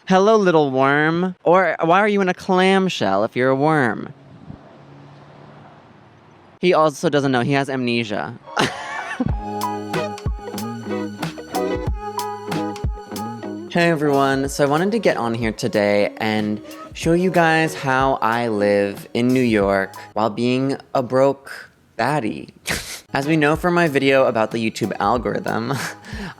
Hello, little worm. Or why are you in a clamshell if you're a worm? He also doesn't know. He has amnesia. Hey everyone, so I wanted to get on here today and show you guys how I live in New York while being a broke baddie. As we know from my video about the YouTube algorithm,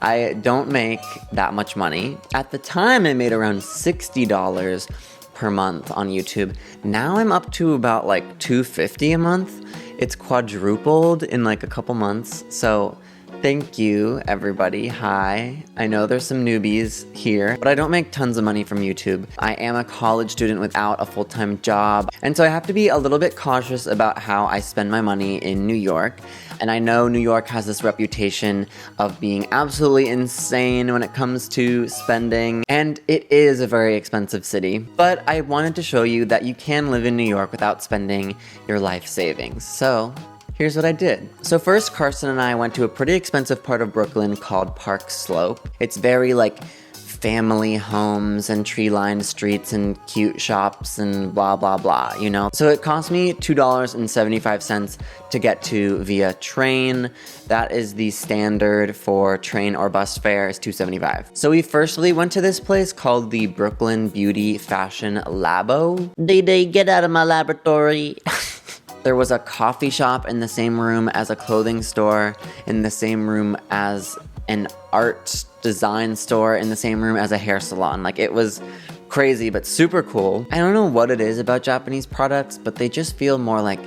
I don't make that much money. At the time, I made around $60 per month on YouTube. Now I'm up to about like $250 a month. It's quadrupled in like a couple months, so thank you, everybody. Hi. I know there's some newbies here, but I don't make tons of money from YouTube. I am a college student without a full-time job, and so I have to be a little bit cautious about how I spend my money in New York. And I know New York has this reputation of being absolutely insane when it comes to spending, and it is a very expensive city. But I wanted to show you that you can live in New York without spending your life savings. So here's what I did. So first, Carson and I went to a pretty expensive part of Brooklyn called Park Slope. It's very like family homes and tree-lined streets and cute shops and blah, blah, blah, you know? So it cost me $2.75 to get to via train. That is the standard for train or bus fare is $2.75. So we firstly went to this place called the Brooklyn Beauty Fashion Labo. Day, get out of my laboratory. There was a coffee shop in the same room as a clothing store, in the same room as an art design store, in the same room as a hair salon. Like, it was crazy, but super cool. I don't know what it is about Japanese products, but they just feel more like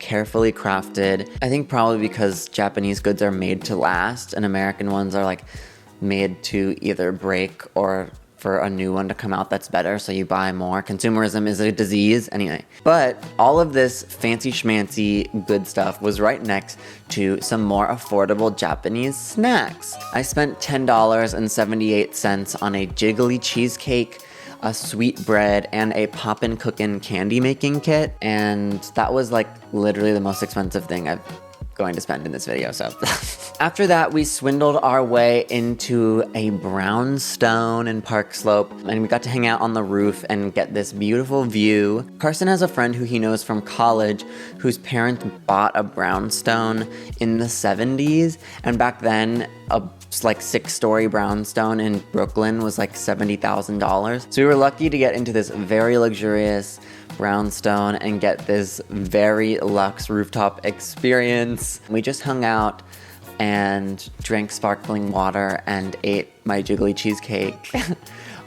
carefully crafted. I think probably because Japanese goods are made to last and American ones are like made to either break or for a new one to come out that's better, so you buy more. Consumerism is a disease, anyway. But all of this fancy schmancy good stuff was right next to some more affordable Japanese snacks. I spent $10.78 on a jiggly cheesecake, a sweet bread, and a poppin' cookin' candy making kit, and that was like literally the most expensive thing I'm going to spend in this video, so. After that, we swindled our way into a Brownstone in Park Slope, and we got to hang out on the roof and get this beautiful view. Carson has a friend who he knows from college whose parents bought a brownstone in the 70s, and back then, a like 6-story brownstone in Brooklyn was like $70,000. So we were lucky to get into this very luxurious brownstone and get this very luxe rooftop experience. We just hung out and drank sparkling water and ate my jiggly cheesecake,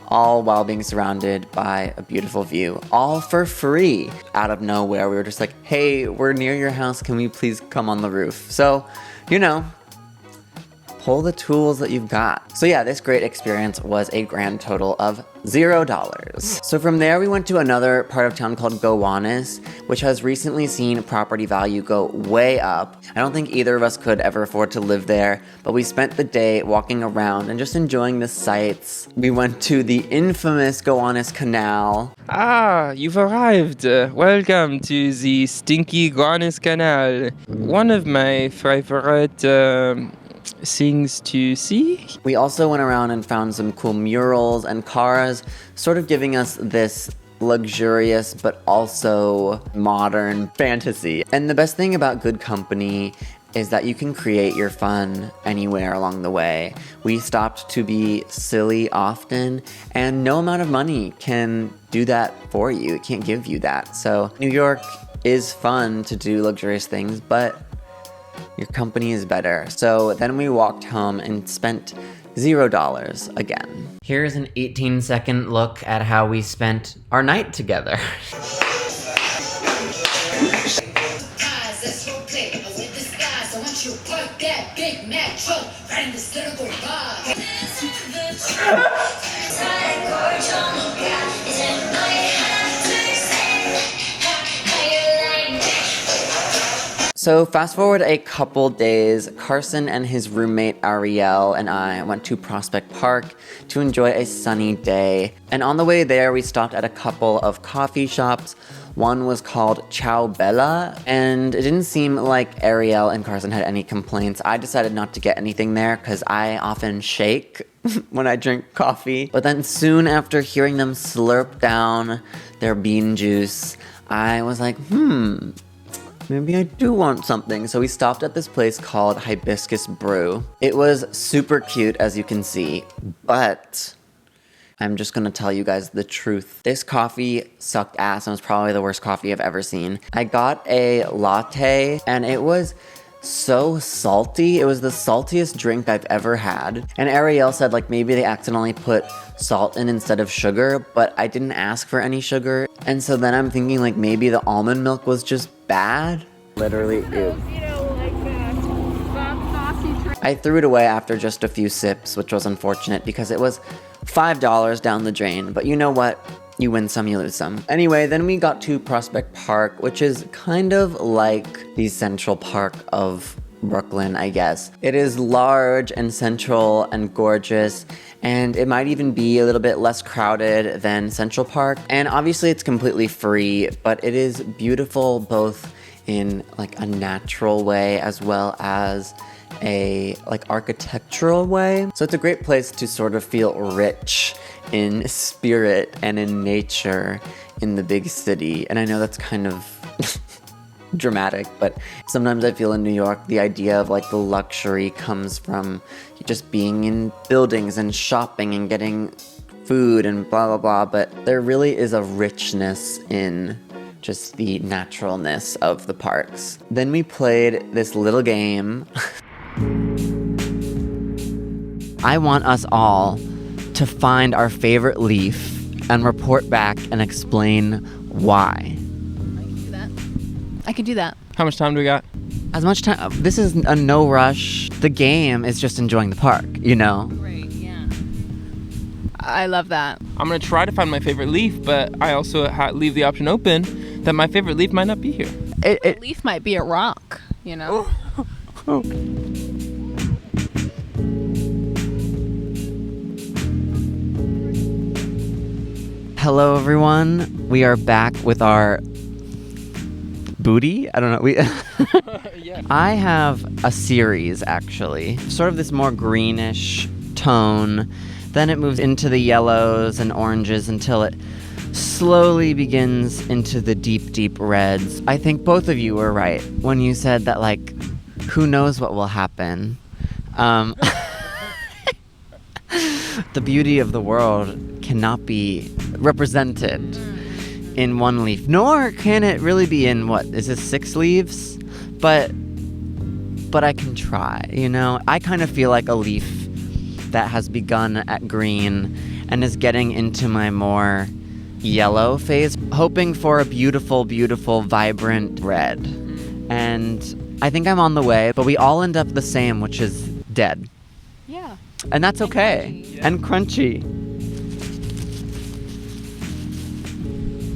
all while being surrounded by a beautiful view, all for free. Out of nowhere, we were just like, hey, we're near your house, can we please come on the roof? So, you know, pull the tools that you've got. So yeah, this great experience was a grand total of $0. So from there, we went to another part of town called Gowanus, which has recently seen property value go way up. I don't think either of us could ever afford to live there, but we spent the day walking around and just enjoying the sights. We went to the infamous Gowanus Canal. Ah, you've arrived. Welcome to the stinky Gowanus Canal. One of my favorite things to see. We also went around and found some cool murals and cars, sort of giving us this luxurious but also modern fantasy. And the best thing about good company is that you can create your fun anywhere along the way. We stopped to be silly often, and no amount of money can do that for you. It can't give you that. So New York is fun to do luxurious things, but your company is better. So then we walked home and spent $0 again. Here's an 18-second look at how we spent our night together. So fast forward a couple days, Carson and his roommate Ariel and I went to Prospect Park to enjoy a sunny day. And on the way there, we stopped at a couple of coffee shops. One was called Ciao Bella, and it didn't seem like Ariel and Carson had any complaints. I decided not to get anything there because I often shake when I drink coffee. But then soon after hearing them slurp down their bean juice, I was like, maybe I do want something. So we stopped at this place called Hibiscus Brew. It was super cute, as you can see, but I'm just gonna tell you guys the truth. This coffee sucked ass and was probably the worst coffee I've ever seen. I got a latte and it was so salty. It was the saltiest drink I've ever had. And Ariel said like maybe they accidentally put salt in instead of sugar, but I didn't ask for any sugar. And so then I'm thinking like maybe the almond milk was just bad. Literally, ew. I threw it away after just a few sips, which was unfortunate because it was $5 down the drain. But you know what? You win some, you lose some. Anyway, then we got to Prospect Park, which is kind of like the Central Park of Brooklyn, I guess. It is large and central and gorgeous, and it might even be a little bit less crowded than Central Park. And obviously it's completely free, but it is beautiful both in like a natural way as well as a like architectural way. So it's a great place to sort of feel rich in spirit and in nature in the big city. And I know that's kind of dramatic, but sometimes I feel in New York the idea of like the luxury comes from just being in buildings and shopping and getting food and blah blah blah, but there really is a richness in just the naturalness of the parks. Then we played this little game. I want us all to find our favorite leaf and report back and explain why. I can do that. How much time do we got? As much time. This is a no rush. The game is just enjoying the park, you know? Great, yeah. I love that. I'm gonna try to find my favorite leaf, but I also leave the option open that my favorite leaf might not be here. A leaf might be a rock, you know? Oh. Hello, everyone. We are back with our booty. I don't know. Yeah. I have a series, actually, sort of this more greenish tone. Then it moves into the yellows and oranges until it slowly begins into the deep, deep reds. I think both of you were right when you said that, like, who knows what will happen. The beauty of the world cannot be represented in one leaf, nor can it really be in, what, is this 6 leaves? But I can try, you know? I kind of feel like a leaf that has begun at green and is getting into my more yellow phase, hoping for a beautiful, beautiful, vibrant red. And I think I'm on the way, but we all end up the same, which is dead. Yeah. And that's okay. And crunchy.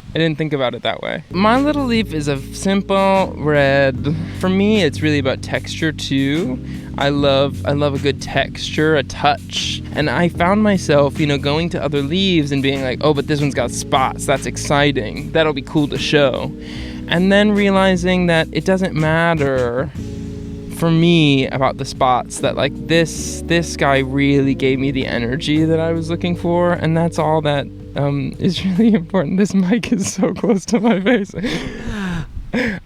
I didn't think about it that way. My little leaf is a simple red. For me, it's really about texture too. I love a good texture, a touch. And I found myself, going to other leaves and being like, oh, but this one's got spots. That's exciting. That'll be cool to show. And then realizing that it doesn't matter for me about the spots, that like this guy really gave me the energy that I was looking for. And that's all that is really important. This mic is so close to my face.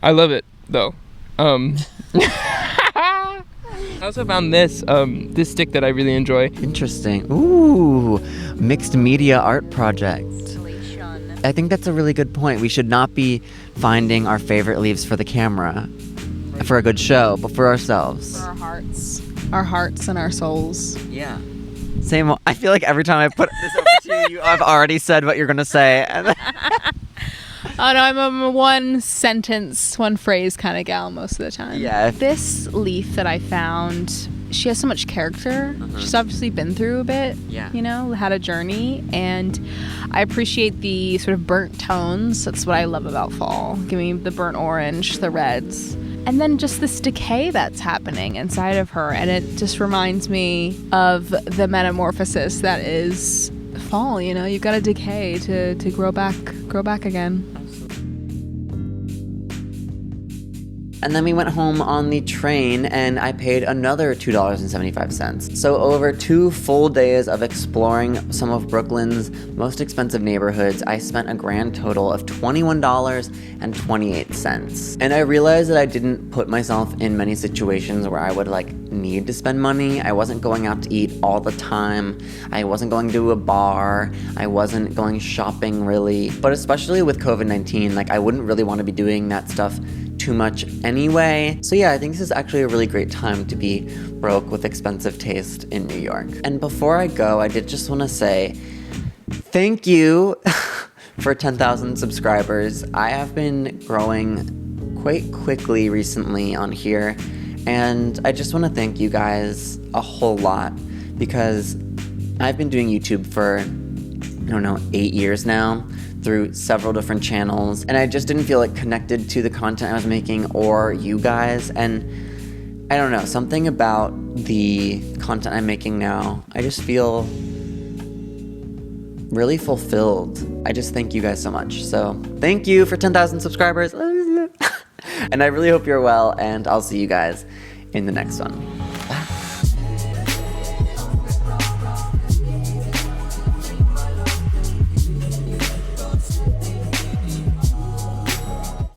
I love it though. I also found this stick that I really enjoy. Interesting. Ooh, mixed media art project. I think that's a really good point. We should not be finding our favorite leaves for the camera, for a good show, but for ourselves. For our hearts and our souls. Yeah. Same. I feel like every time I put this over to you, I've already said what you're gonna say. Oh no, I'm a one phrase kind of gal most of the time. Yeah. This leaf that I found, she has so much character. She's obviously been through a bit. Yeah. Had a journey, and I appreciate the sort of burnt tones. That's what I love about fall. Give me the burnt orange, the reds. And then just this decay that's happening inside of her. And it just reminds me of the metamorphosis that is fall. You've got to decay to grow back again. And then we went home on the train and I paid another $2.75. So over 2 full days of exploring some of Brooklyn's most expensive neighborhoods, I spent a grand total of $21.28. And I realized that I didn't put myself in many situations where I would like need to spend money. I wasn't going out to eat all the time. I wasn't going to a bar. I wasn't going shopping really. But especially with COVID-19, like I wouldn't really want to be doing that stuff too much anyway. So yeah, I think this is actually a really great time to be broke with expensive taste in New York. And before I go, I did just want to say thank you for 10,000 subscribers. I have been growing quite quickly recently on here, and I just want to thank you guys a whole lot because I've been doing YouTube for, I don't know, 8 years now through several different channels, and I just didn't feel like connected to the content I was making or you guys. And I don't know, something about the content I'm making now, I just feel really fulfilled. I just thank you guys so much. So thank you for 10,000 subscribers. And I really hope you're well, and I'll see you guys in the next one. Bye.